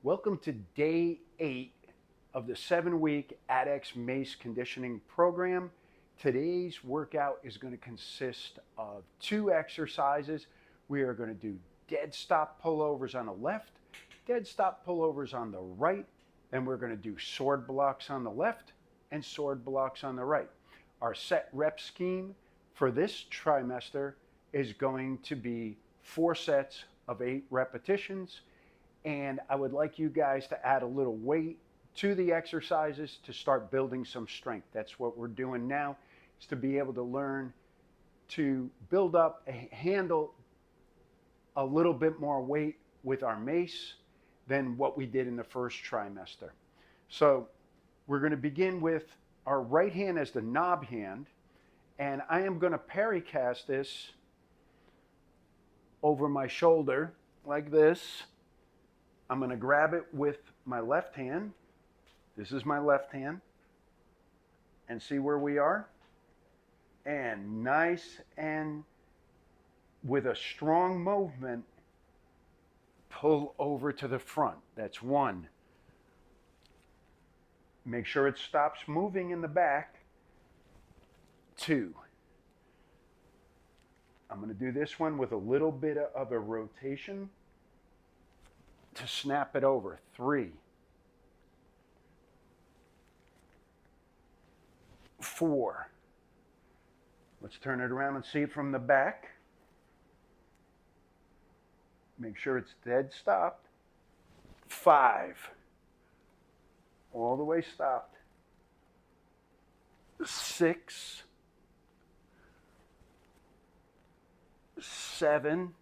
Welcome to day 8 of the 7-week ADEX Mace conditioning program. Today's workout is going to consist of 2 exercises. We are going to do dead stop pullovers on the left, dead stop pullovers on the right, and we're going to do sword blocks on the left and sword blocks on the right. Our set rep scheme for this trimester is going to be 4 sets of 8 repetitions. And I would like you guys to add a little weight to the exercises to start building some strength. That's what we're doing now, is to be able to learn to build up, handle a little bit more weight with our mace than what we did in the first trimester. So we're going to begin with our right hand as the knob hand, and I am going to parry cast this over my shoulder like this. I'm going to grab it with my left hand. This is my left hand. And see where we are? And nice and with a strong movement, pull over to the front. That's 1. Make sure it stops moving in the back. 2. I'm going to do this one with a little bit of a rotation to snap it over. 3, 4. Let's turn it around and see it from the back. Make sure it's dead stopped. 5. All the way stopped. 6, 7,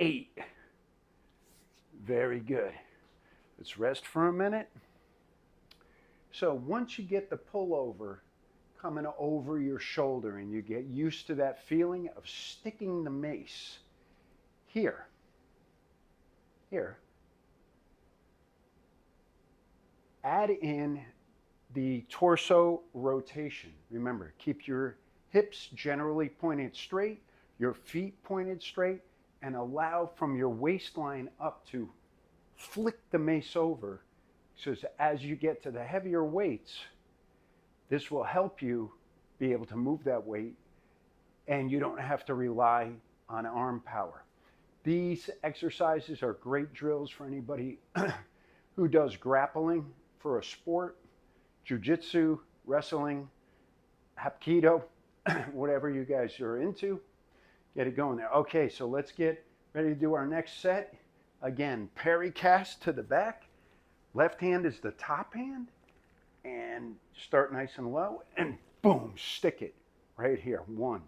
8. Very good. Let's rest for a minute. So once you get the pullover coming over your shoulder and you get used to that feeling of sticking the mace here, add in the torso rotation. Remember, keep your hips generally pointed straight, your feet pointed straight, and allow from your waistline up to flick the mace over. So as you get to the heavier weights, this will help you be able to move that weight and you don't have to rely on arm power. These exercises are great drills for anybody who does grappling for a sport, jiu-jitsu, wrestling, hapkido, whatever you guys are into. Get it going there. Okay, so let's get ready to do our next set. Again, parry cast to the back. Left hand is the top hand. And start nice and low. And boom, stick it right here. 1,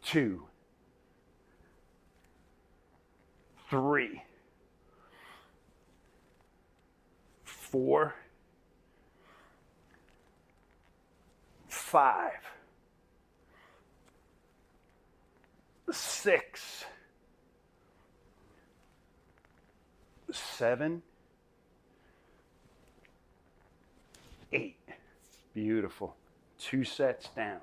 2, 3, 4, 5, 6, 7, 8. Beautiful. 2 sets down.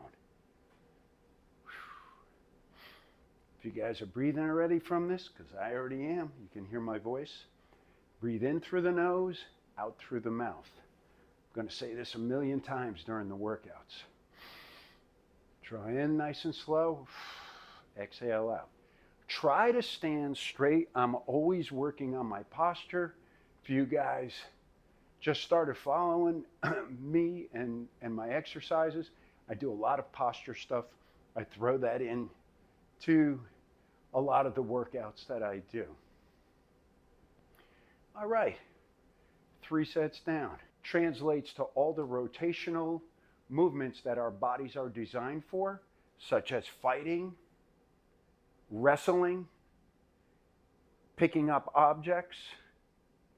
If you guys are breathing already from this, because I already am, you can hear my voice. Breathe in through the nose, out through the mouth. I'm going to say this a million times during the workouts. Draw in nice and slow. Exhale out. Try to stand straight. I'm always working on my posture. If you guys just started following me and my exercises, I do a lot of posture stuff. I throw that in to a lot of the workouts that I do. All right, 3 sets down. Translates to all the rotational movements that our bodies are designed for, such as fighting, wrestling, picking up objects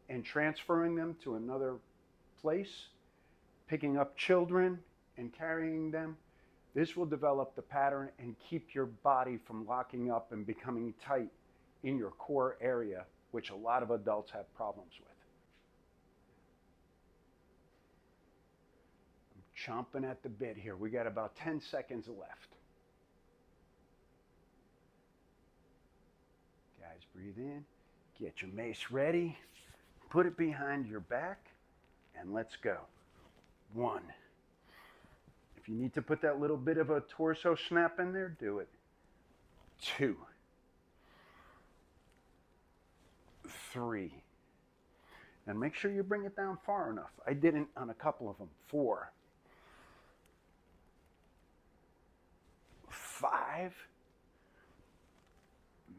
and transferring them to another place, picking up children and carrying them. This will develop the pattern and keep your body from locking up and becoming tight in your core area, which a lot of adults have problems with. I'm chomping at the bit here. We got about 10 seconds left. Breathe in. Get your mace ready. Put it behind your back. And let's go. 1. If you need to put that little bit of a torso snap in there, do it. 2. 3. And make sure you bring it down far enough. I didn't on a couple of them. 4. 5.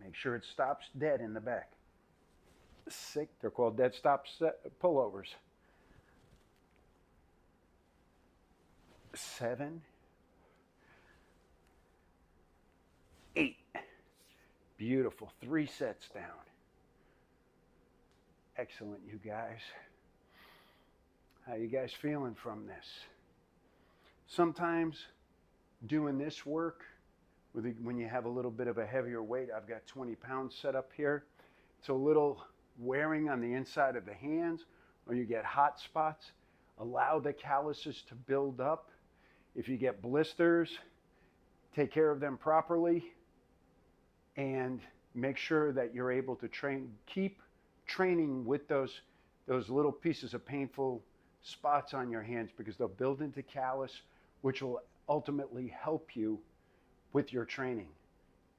Make sure it stops dead in the back. 6. They're called dead stop pullovers. 7. 8. Beautiful. 3 sets down. Excellent, you guys. How you guys feeling from this? Sometimes doing this work, when you have a little bit of a heavier weight, I've got 20 pounds set up here. It's a little wearing on the inside of the hands, or you get hot spots. Allow the calluses to build up. If you get blisters, take care of them properly, and make sure that you're able to keep training with those little pieces of painful spots on your hands, because they'll build into callus, which will ultimately help you with your training.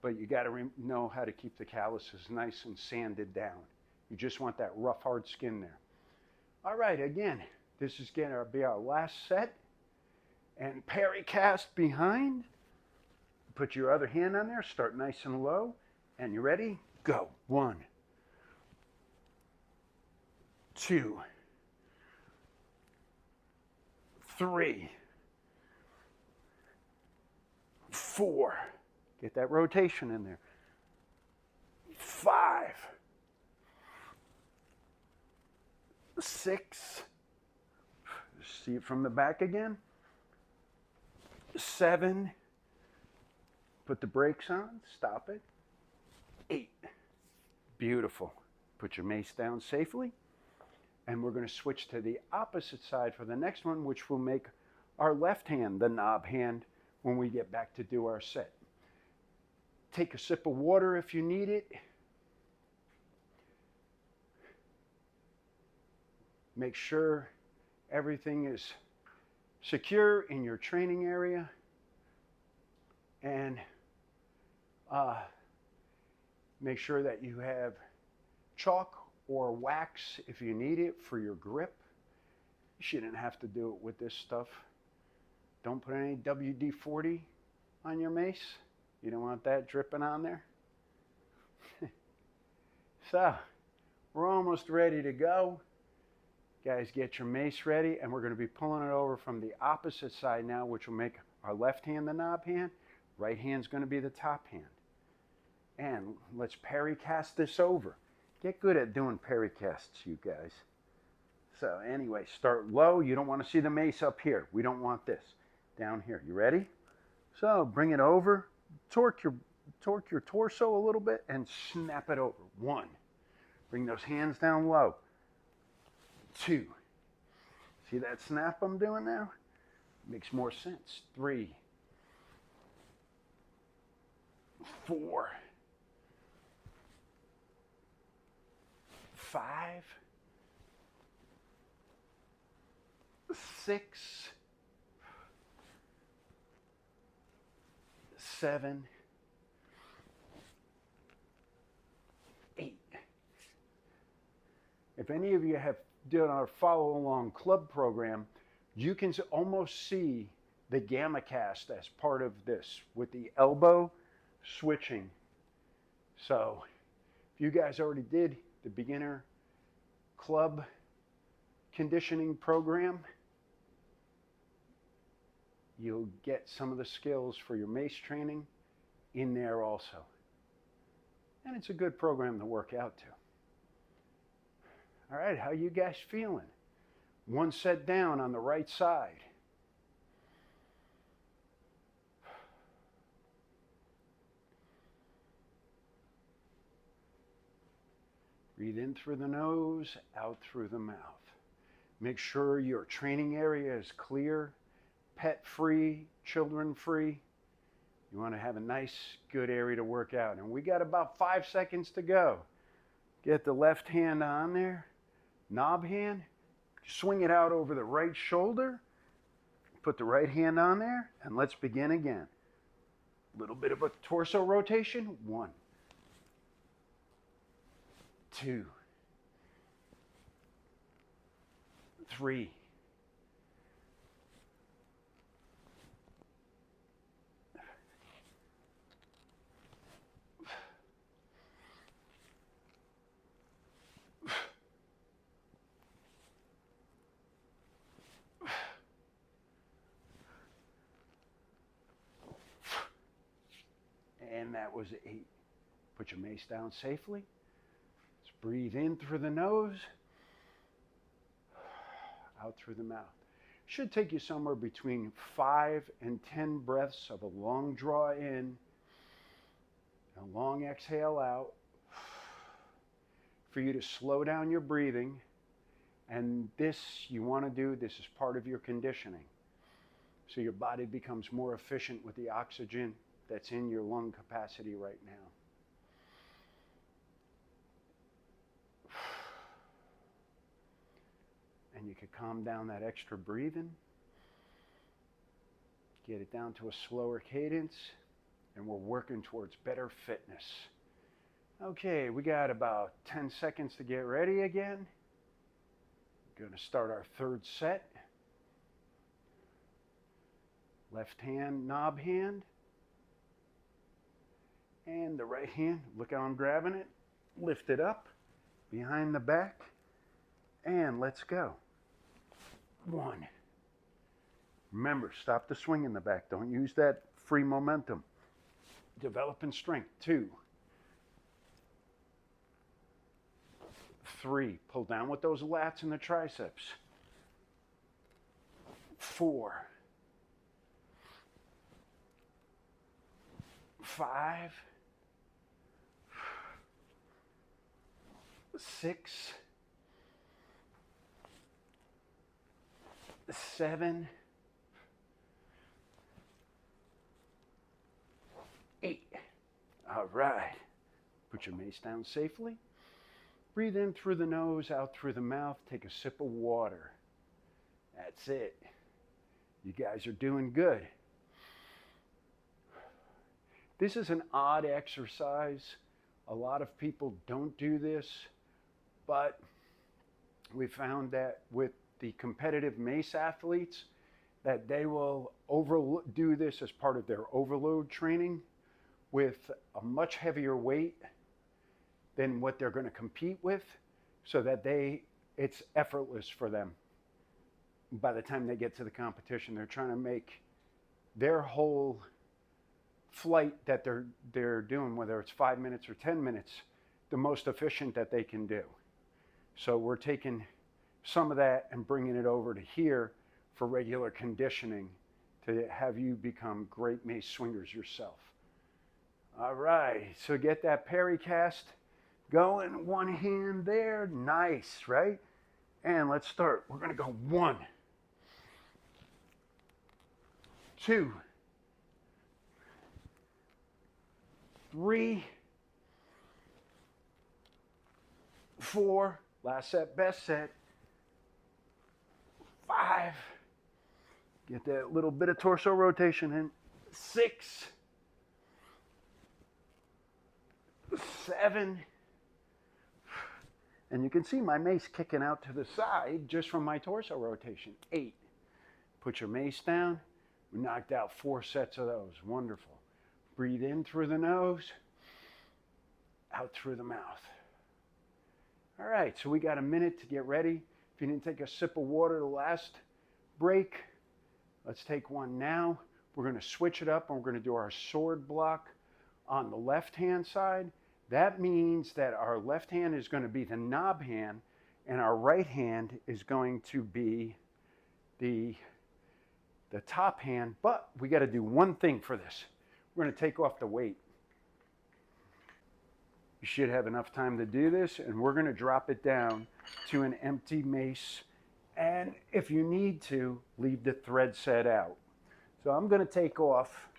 But you got to know how to keep the calluses nice and sanded down. You just want that rough, hard skin there. All right, again, this is going to be our last set. And parry cast behind. Put your other hand on there, start nice and low. And you ready? Go. 1. 2. 3. 4. Get that rotation in there. 5. 6. See it from the back again. 7. Put the brakes on. Stop it. 8. Beautiful. Put your mace down safely. And we're going to switch to the opposite side for the next one, which will make our left hand the knob hand when we get back to do our set. Take a sip of water if you need it. Make sure everything is secure in your training area. And make sure that you have chalk or wax if you need it for your grip. You shouldn't have to do it with this stuff. Don't put any WD-40 on your mace. You don't want that dripping on there. So, we're almost ready to go. Guys, get your mace ready, and we're going to be pulling it over from the opposite side now, which will make our left hand the knob hand. Right hand's going to be the top hand. And let's parry cast this over. Get good at doing parry casts, you guys. So anyway, start low. You don't want to see the mace up here. We don't want this. Down here. You ready? So bring it over. Torque your torso a little bit and snap it over. 1. Bring those hands down low. 2. See that snap I'm doing now? Makes more sense. 3. 4. 5. 6. 7. 8. If any of you have done our follow along club program, you can almost see the gamma cast as part of this with the elbow switching. So if you guys already did the beginner club conditioning program, you'll get some of the skills for your mace training in there also. And it's a good program to work out to. All right, how you guys feeling? 1 set down on the right side. Breathe in through the nose, out through the mouth. Make sure your training area is clear, pet-free, children-free. You want to have a nice, good area to work out. And we got about 5 seconds to go. Get the left hand on there, knob hand, swing it out over the right shoulder, put the right hand on there, and let's begin again. A little bit of a torso rotation. 1, 2, 3, 4. And that was 8. Put your mace down safely. Let's breathe in through the nose, out through the mouth. Should take you somewhere between 5 and 10 breaths of a long draw in, a long exhale out, for you to slow down your breathing. And this you want to do, this is part of your conditioning. So your body becomes more efficient with the oxygen that's in your lung capacity right now. And you can calm down that extra breathing. Get it down to a slower cadence. And we're working towards better fitness. Okay, we got about 10 seconds to get ready again. We're going to start our third set. Left hand, knob hand. And the right hand, look how I'm grabbing it. Lift it up behind the back. And let's go. 1. Remember, stop the swing in the back. Don't use that free momentum. Developing strength. 2. 3. Pull down with those lats and the triceps. 4. 5. 6. 7. 8. All right. Put your mace down safely. Breathe in through the nose, out through the mouth. Take a sip of water. That's it. You guys are doing good. This is an odd exercise. A lot of people don't do this, but we found that with the competitive mace athletes, that they will do this as part of their overload training with a much heavier weight than what they're going to compete with, so that it's effortless for them. By the time they get to the competition, they're trying to make their whole flight that they're doing, whether it's 5 minutes or 10 minutes, the most efficient that they can do. So we're taking some of that and bringing it over to here for regular conditioning to have you become great mace swingers yourself. All right, so get that parry cast going. 1 hand there, nice, right? And let's start. We're going to go 1, 2, 3, 4, last set, best set, 5, get that little bit of torso rotation in, 6, 7, and you can see my mace kicking out to the side just from my torso rotation, 8. Put your mace down. We knocked out 4 sets of those. Wonderful. Breathe in through the nose, out through the mouth. All right, so we got a minute to get ready. If you didn't take a sip of water the last break, let's take one now. We're going to switch it up and we're going to do our sword block on the left-hand side. That means that our left hand is going to be the knob hand and our right hand is going to be the top hand, but we got to do one thing for this. We're going to take off the weight. You should have enough time to do this, and we're going to drop it down to an empty mace, and if you need to, leave the thread set out. So I'm going to take off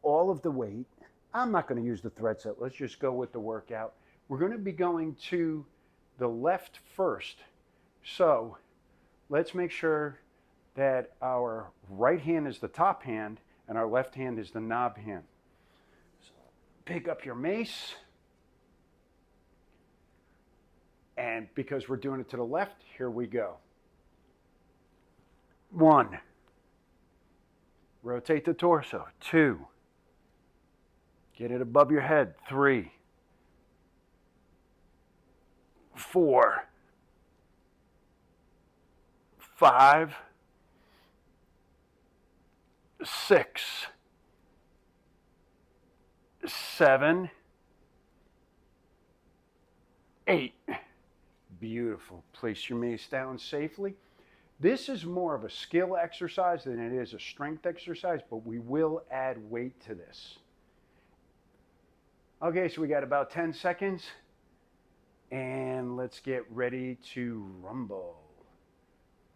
all of the weight. I'm not going to use the thread set. Let's just go with the workout. We're going to be going to the left first. So let's make sure that our right hand is the top hand and our left hand is the knob hand. So pick up your mace. And because we're doing it to the left, here we go. 1. Rotate the torso. 2. Get it above your head. 3. 4. 5. 6. 7. 8. Beautiful. Place your mace down safely. This is more of a skill exercise than it is a strength exercise, but we will add weight to this. Okay, so we got about 10 seconds, and let's get ready to rumble.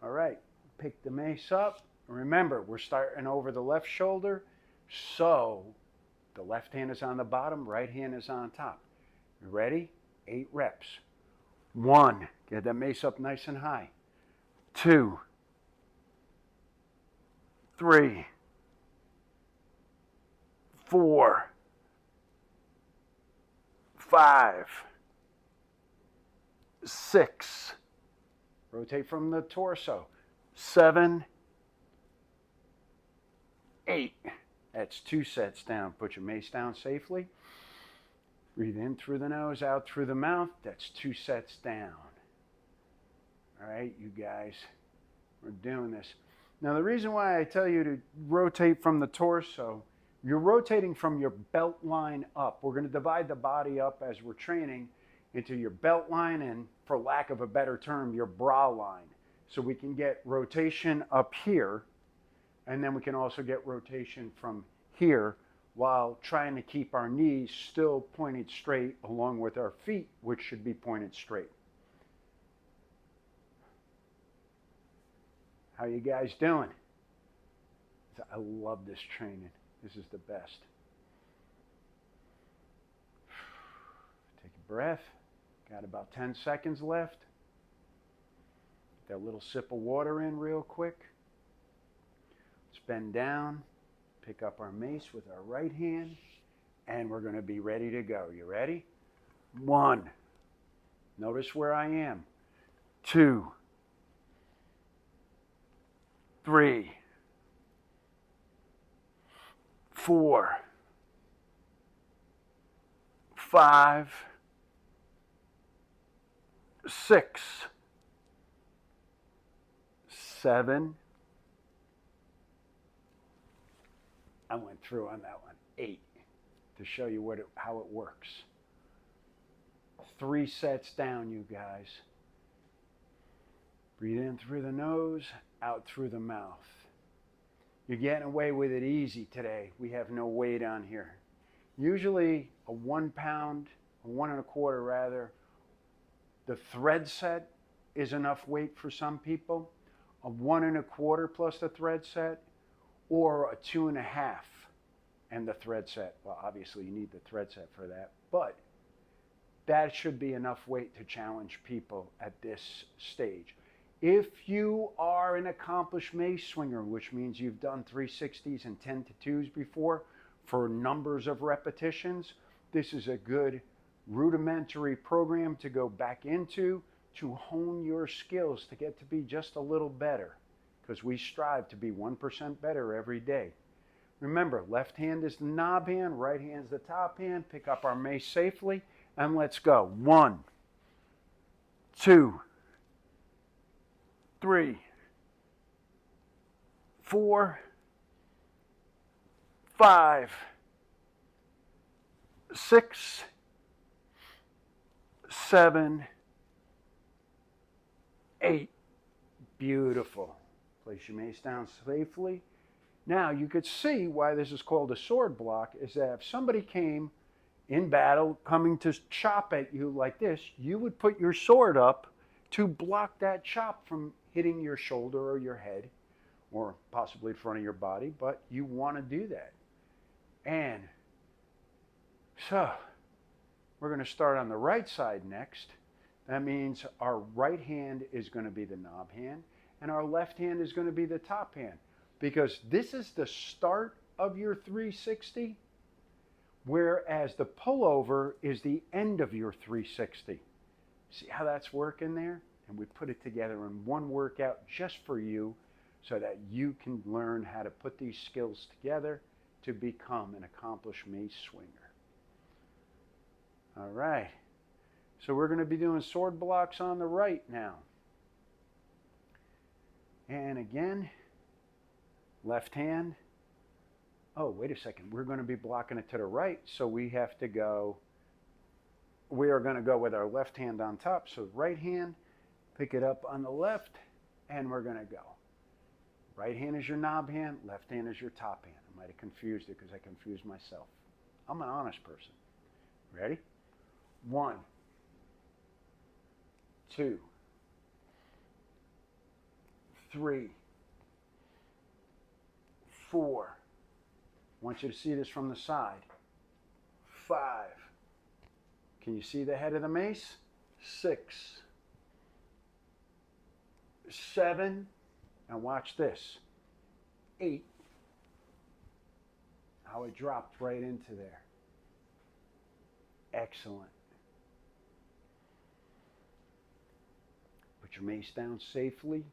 All right, pick the mace up. Remember, we're starting over the left shoulder, so the left hand is on the bottom, right hand is on top. You ready? 8 reps. 1, get that mace up nice and high. 2, 3, 4, 5, 6, rotate from the torso, 7, 8. That's 2 sets down. Put your mace down safely. Breathe in through the nose, out through the mouth. That's 2 sets down. All right, you guys, we're doing this. Now, the reason why I tell you to rotate from the torso, you're rotating from your belt line up. We're going to divide the body up as we're training into your belt line and, for lack of a better term, your bra line. So we can get rotation up here, and then we can also get rotation from here while trying to keep our knees still pointed straight along with our feet, which should be pointed straight. How you guys doing? I love this training. This is the best. Take a breath. Got about 10 seconds left. Get that little sip of water in real quick. Let's bend down. Pick up our mace with our right hand, and we're going to be ready to go. You ready? 1. Notice where I am. 2. 3. 4. 5. 6. 7. I went through on that one. 8, to show you how it works. 3 sets down, you guys. Breathe in through the nose, out through the mouth. You're getting away with it easy today. We have no weight on here. Usually a 1 pound, a 1 1/4 rather, the thread set is enough weight for some people. A 1 1/4 plus the thread set, or a 2 1/2 and the thread set. Well, obviously you need the thread set for that, but that should be enough weight to challenge people at this stage. If you are an accomplished mace swinger, which means you've done 360s and 10 to 2s before for numbers of repetitions, this is a good rudimentary program to go back into to hone your skills to get to be just a little better, because we strive to be 1% better every day. Remember, left hand is the knob hand, right hand is the top hand. Pick up our mace safely, and let's go. 1, 2, 3, 4, 5, 6, 7, 8. Beautiful. Place your mace down safely. Now, you could see why this is called a sword block, is that if somebody came in battle coming to chop at you like this, you would put your sword up to block that chop from hitting your shoulder or your head, or possibly in front of your body, but you want to do that. And so, We're going to start on the right side next. That means our right hand is going to be the knob hand and our left hand is going to be the top hand, because this is the start of your 360, whereas the pullover is the end of your 360. See how that's working there? And we put it together in one workout just for you so that you can learn how to put these skills together to become an accomplished mace swinger. All right. So we're going to be doing sword blocks on the right now. And again, left hand. Oh, wait a second. We're going to be blocking it to the right, so we are going to go with our left hand on top. So right hand, pick it up on the left, and we're going to go. Right hand is your knob hand, left hand is your top hand. I might have confused it because I confused myself. I'm an honest person. Ready? 1, 2, 3, 4. I want you to see this from the side. 5. Can you see the head of the mace? 6, 7. Now watch this. 8. How it dropped right into there. Excellent. Put your mace down safely.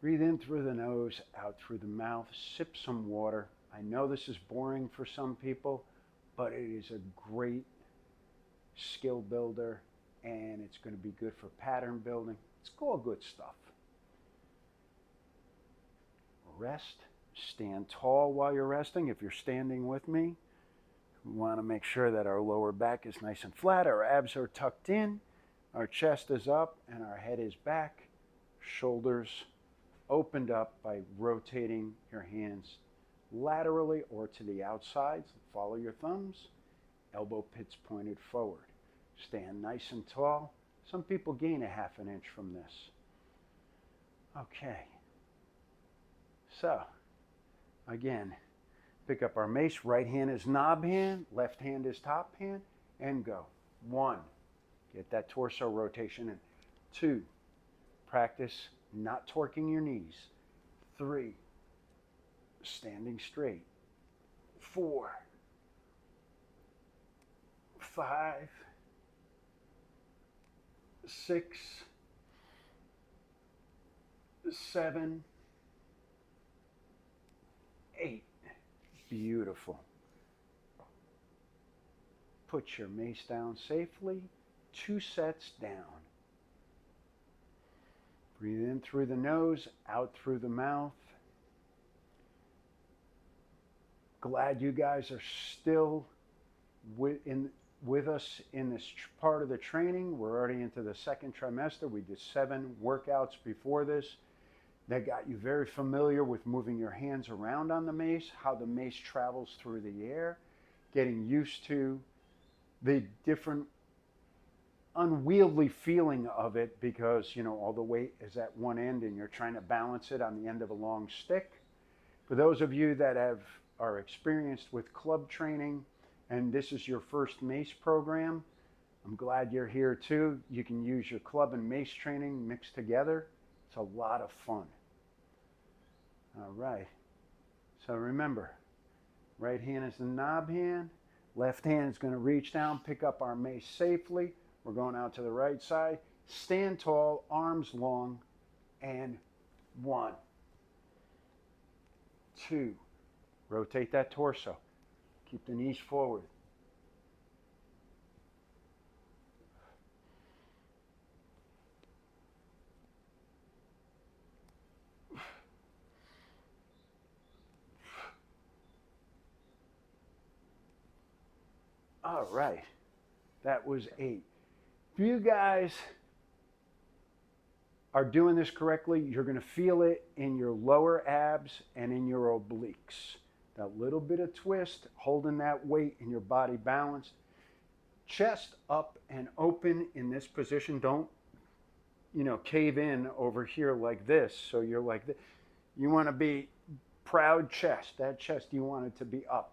Breathe in through the nose, out through the mouth. Sip some water. I know this is boring for some people, but it is a great skill builder, and it's going to be good for pattern building. It's all good stuff. Rest. Stand tall while you're resting. If you're standing with me, we want to make sure that our lower back is nice and flat, our abs are tucked in, our chest is up, and our head is back. Shoulders opened up by rotating your hands laterally or to the outsides. Follow your thumbs. Elbow pits pointed forward. Stand nice and tall. Some people gain 1/2 inch from this. Okay. So, again, pick up our mace. Right hand is knob hand, left hand is top hand, and go. 1, get that torso rotation in. 2, practice not torquing your knees. 3, standing straight. 4, 5, 6, 7, 8. Beautiful. Put your mace down safely. 2 sets down. Breathe in through the nose, out through the mouth. Glad you guys are still with us in this part of the training. We're already into the 2nd trimester. We did 7 workouts before this that got you very familiar with moving your hands around on the mace, how the mace travels through the air, getting used to the different unwieldy feeling of it because, you know, all the weight is at one end and you're trying to balance it on the end of a long stick. For those of you that are experienced with club training and this is your first mace program, I'm glad you're here too. You can use your club and mace training mixed together. It's a lot of fun. All right. So remember, right hand is the knob hand. Left hand is going to reach down, pick up our mace safely. We're going out to the right side. Stand tall, arms long, and 1, 2. Rotate that torso. Keep the knees forward. All right, that was 8. If you guys are doing this correctly, you're going to feel it in your lower abs and in your obliques. That little bit of twist, holding that weight in your body balanced. Chest up and open in this position. Don't, cave in over here like this. So you're like this. You want to be proud chest. That chest, you want it to be up.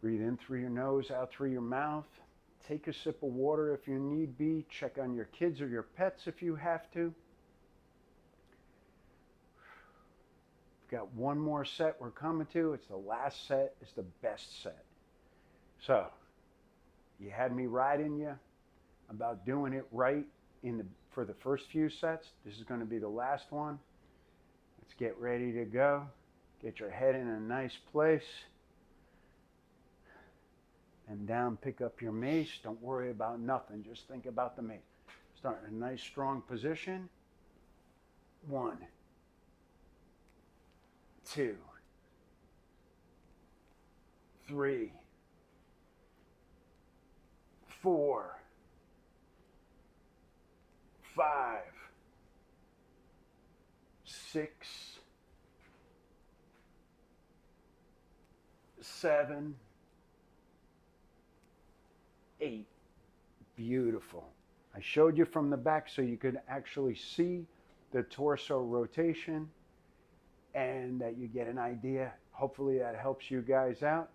Breathe in through your nose, out through your mouth. Take a sip of water if you need be. Check on your kids or your pets if you have to. We've got one more set we're coming to. It's the last set. It's the best set. So, you had me riding you about doing it right for the first few sets. This is going to be the last one. Let's get ready to go. Get your head in a nice place. And down, pick up your mace. Don't worry about nothing. Just think about the mace. Start in a nice strong position. 1, 2, 3, 4, 5, 6, 7, 8. Beautiful. I showed you from the back so you could actually see the torso rotation and that you get an idea. Hopefully that helps you guys out.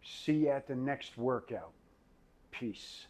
See you at the next workout. Peace.